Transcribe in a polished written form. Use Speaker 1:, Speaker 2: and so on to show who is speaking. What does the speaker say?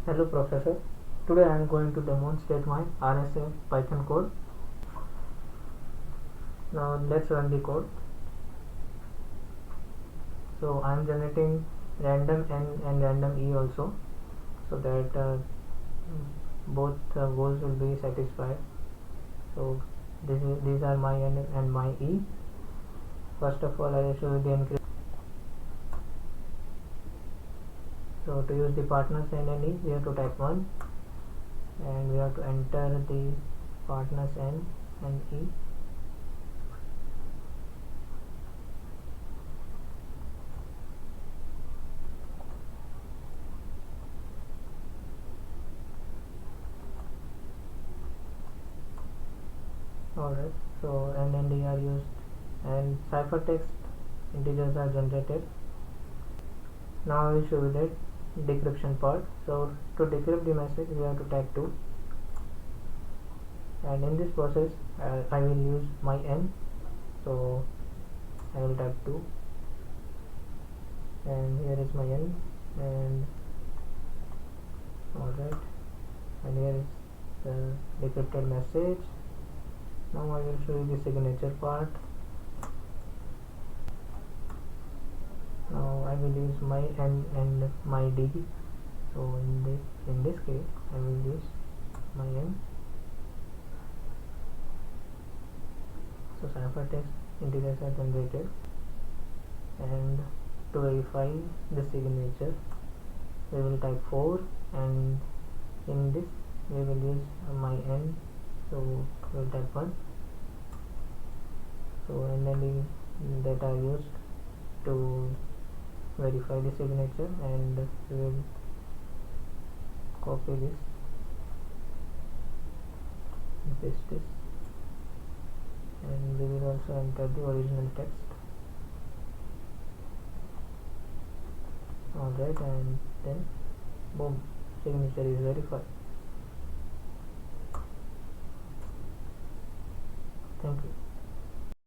Speaker 1: Hello professor, today I am going to demonstrate my RSA Python code. Now let's run the code. So I am generating random n and random e also, so that both goals will be satisfied. So these are my n and my e. First of all, I will show you the encryption. So to use the partners n and e, we have to type 1 and we have to enter the partners n and e. Alright, so n and e are used and ciphertext integers are generated. Now I will show you the decryption part. So to decrypt the message, we have to type 2, and in this process I will use my n, so I will type 2 and here is my n, and alright, and here is the decrypted message. Now I will show you the signature part. Now I will use my n and my d. So in this case I will use my n. So ciphertext integers are generated, and to verify the signature we will type 4, and in this we will use my n, so we will type 1. So n and e that are used to verify the signature, and we will copy this and paste this, and we will also enter the original text. Alright, and then boom, signature is verified. Thank you.